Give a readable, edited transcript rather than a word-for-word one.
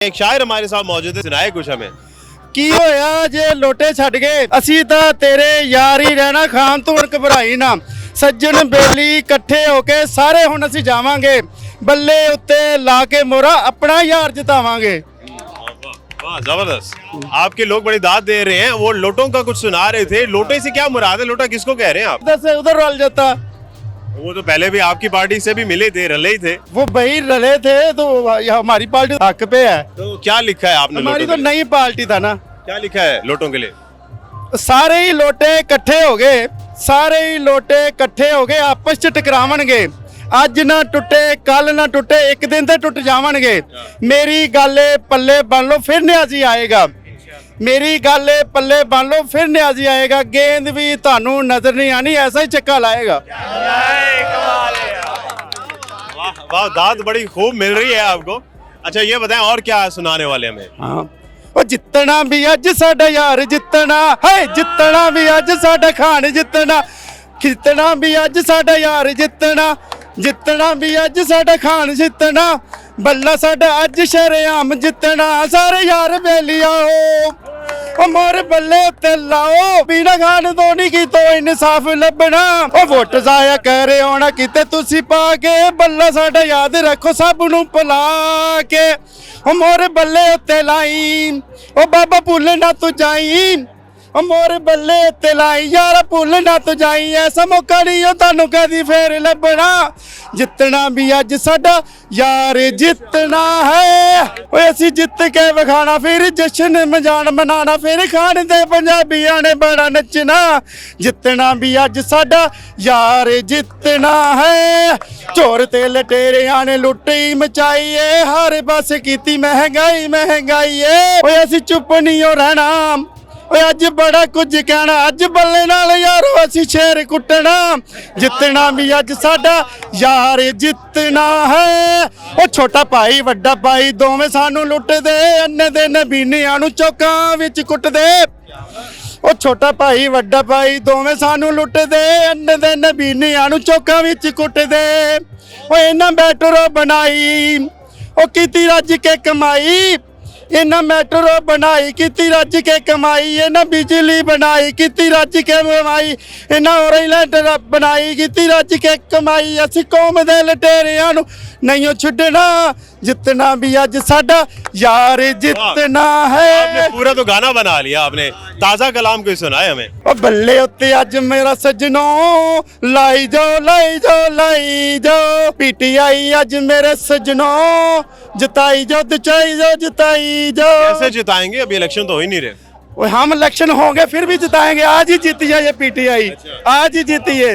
एक शायर हमारे साथ मौजूद है, सुनाए कुछ हमें। ਕੀ ਹੋਇਆ ਜੇ ਲੋਟੇ ਛੱਡ ਗਏ ਅਸੀਂ ਤਾਂ ਤੇਰੇ ਯਾਰ ਹੀ ਰਹਿਣਾ ਖਾਨ ਤੂੰ ਘਬਰਾਈ ਨਾ ਸੱਜਣ ਬੇਲੀ ਇਕੱਠੇ ਹੋ ਕੇ ਸਾਰੇ ਹੁਣ ਅਸੀਂ ਜਾਵਾਂਗੇ ਬੱਲੇ ਉੱਤੇ ਲਾ ਕੇ ਮੋਰਾ ਆਪਣਾ ਯਾਰ ਜਿਤਾਵਾਂਗੇ। वाह जबरदस्त। आपके लोग बड़ी दाद दे रहे हैं, वो लोटों का कुछ सुना रहे थे। लोटे से क्या मुराद है? लोटा किसको कह रहे हैं आप? उधर से उधर रल जाता वो तो पहले भी आपकी पार्टी से भी मिले थे, रले ही थे। वो भाई रले थे तो हमारी पार्टी हक पे है। तो क्या लिखा है आपने? हमारी लोटों तो के लिए? नई पार्टी था ना। क्या लिखा है लोटों के लिए? ਸਾਰੇ ਹੀ ਲੋਟੇ ਇਕੱਠੇ ਹੋ ਗਏ ਸਾਰੇ ਹੀ ਲੋਟੇ ਇਕੱਠੇ ਹੋ ਗਏ ਆਪਸ ਚ ਟਕਰਾਵਣਗੇ ਅੱਜ ਨਾ ਟੁੱਟੇ ਕੱਲ ਨਾ ਟੁੱਟੇ ਇੱਕ ਦਿਨ ਤੇ ਟੁੱਟ ਜਾਵਣਗੇ ਮੇਰੀ ਗੱਲ ਪੱਲੇ ਬਣ ਲਓ ਫਿਰ ਨਿਆਜ਼ੀ ਆਏਗਾ ਮੇਰੀ ਗੱਲ ਪੱਲੇ ਬਣ ਲਓ ਫਿਰ ਨਿਆਜ਼ੀ ਆਏਗਾ ਗੇਂਦ ਵੀ ਤੁਹਾਨੂੰ ਨਜ਼ਰ ਨਹੀਂ ਆਣੀ ऐसा ही ਚੱਕਾ ਲਾਏਗਾ। वाह वाह, दाद बड़ी खूब मिल रही है आपको। अच्छा ये बताएं और क्या सुनाने वाले हमें? हाँ ਉਹ ਜਿੱਤਣਾ ਵੀ ਅੱਜ ਸਾਡਾ ਯਾਰ ਜਿੱਤਣਾ ਹੈ ਜਿੱਤਣਾ ਵੀ ਅੱਜ ਸਾਡਾ ਖਾਨ ਜਿੱਤਣਾ ਜਿੱਤਣਾ ਵੀ ਅੱਜ ਸਾਡਾ ਯਾਰ ਜਿੱਤਣਾ ਜਿੱਤਣਾ ਵੀ ਅੱਜ ਸਾਡਾ ਖਾਨ ਜਿੱਤਣਾ ਬੱਲਾ ਸਾਡਾ ਅੱਜ ਸ਼ਰੇਆਮ ਜਿੱਤਣਾ ਸਾਰੇ ਯਾਰ ਬੇਲੀਆਂ ਉਹ ਮੋਰ ਬੱਲੇ ਉੱਤੇ ਲਾਓ ਬਿਨਾ ਖਾਨ ਤੋਂ ਨਹੀਂ ਕੀਤੋ ਇਨਸਾਫ ਲੱਭਣਾ ਉਹ ਵੋਟ ਜ਼ਾਇਆ ਕਰੇ ਆਉਣਾ ਕਿਤੇ ਤੁਸੀਂ ਪਾ ਕੇ ਬੱਲਾ ਸਾਡਾ ਯਾਦ ਰੱਖੋ ਸਭ ਨੂੰ ਭੁਲਾ ਕੇ ਉਹ ਮੋਰ ਬੱਲੇ ਉੱਤੇ ਲਾਈ ਉਹ ਬਾਬਾ ਭੁੱਲ ਨਾ ਤੂੰ ਜਾਈ ਉਹ ਮੋਰ ਬੱਲੇ ਉੱਤੇ ਲਾਈ ਯਾਰ ਭੁੱਲ ਨਾ ਤੂੰ ਜਾਈ ਐਸਾ ਮੌਕਾ ਨਹੀਂ ਉਹ ਤੁਹਾਨੂੰ ਕਦੀ ਫੇਰ ਲੱਭਣਾ ਜਿੱਤਣਾ ਵੀ ਅੱਜ ਸਾਡਾ ਯਾਰ ਜਿੱਤਣਾ ਹੈ ਓਏ ਅਸੀਂ ਜਿੱਤ ਕੇ ਵਿਖਾਣਾ ਫਿਰ ਜਸ਼ਨ ਮਨਾਣਾ ਫਿਰ ਖਾਣ ਦੇ ਪੰਜਾਬੀਆਂ ਨੇ ਬੜਾ ਨੱਚਣਾ ਜਿੱਤਣਾ ਵੀ ਅੱਜ ਸਾਡਾ ਯਾਰ ਜਿੱਤਣਾ ਹੈ ਝੋਰ ਤੇ ਲਟੇਰਿਆਂ ਨੇ ਲੁੱਟੀ ਮਚਾਈ ਏ ਹਰ ਪਾਸੇ ਕੀਤੀ ਮਹਿੰਗਾਈ ਏ ਓਏ ਅਸੀਂ ਚੁੱਪ ਨਹੀਂ ਹੋ ਰਹਿਣਾ ਓਏ ਅੱਜ ਬੜਾ ਕੁਝ ਕਹਿਣਾ ਅੱਜ ਬੱਲੇ ਨਾਲ ਯਾਰੋ ਅਸੀਂ ਸ਼ੇਰ ਕੁੱਟਣਾ ਜਿੱਤਣਾ ਵੀ ਅੱਜ ਸਾਡਾ ਯਾਰ ਜਿੱਤਣਾ ਹੈ ਉਹ ਛੋਟਾ ਭਾਈ ਵੱਡਾ ਭਾਈ ਦੋਵੇਂ ਸਾਨੂੰ ਲੁੱਟਦੇ ਅੰਨੇ ਦੇ ਨਬੀਨਿਆਂ ਨੂੰ ਚੌਕਾਂ ਵਿੱਚ ਕੁੱਟਦੇ ਉਹ ਛੋਟਾ ਭਾਈ ਵੱਡਾ ਭਾਈ ਦੋਵੇਂ ਸਾਨੂੰ ਲੁੱਟਦੇ ਅੰਨੇ ਦੇ ਨਬੀਨਿਆਂ ਨੂੰ ਚੌਕਾਂ ਵਿੱਚ ਕੁੱਟਦੇ ਓਏ ਇਹਨਾਂ ਮੈਟਰੋ ਬਣਾਈ ਉਹ ਕੀਤੀ ਰੱਜ ਕੇ ਕਮਾਈ ਇਹਨਾਂ ਮੈਟਰੋ ਬਣਾਈ ਕੀਤੀ ਰੱਜ ਕੇ ਕਮਾਈ ਇਹਨਾਂ ਬਿਜਲੀ ਬਣਾਈ ਕੀਤੀ ਰੱਜ ਕੇ ਕਮਾਈ ਇਹਨਾਂ ਔਰੈਂਟ ਬਣਾਈ ਕੀਤੀ ਰੱਜ ਕੇ ਕਮਾਈ ਅਸੀਂ ਕੌਮ ਦੇ ਲਟੇਰਿਆਂ ਨੂੰ ਨਹੀਂ ਛੱਡਣਾ ਜਿੱਤਣਾ ਵੀ ਅੱਜ ਸਾਡਾ ਯਾਰ ਜਿੱਤਣਾ ਹੈ। आपने पूरा तो गाना बना लिया, आपने ताजा कलाम कोई सुनाए हमें। ਉਹ ਬੱਲੇ ਉੱਤੇ ਅੱਜ ਮੇਰਾ ਸੱਜਣੋ ਲਾਈ ਜਾਓ ਪੀਟੀਆਈ ਅੱਜ ਮੇਰੇ ਸੱਜਣੋ ਜਿਤਾਈ ਜਾਓ ਜਿਤਾਈ जाओ। कैसे जिताएंगे? अभी इलेक्शन तो हो ही नहीं रहे। हम इलेक्शन होंगे फिर भी जिताएंगे आज ही जीती है ये पीटीआई आज ही जीती है।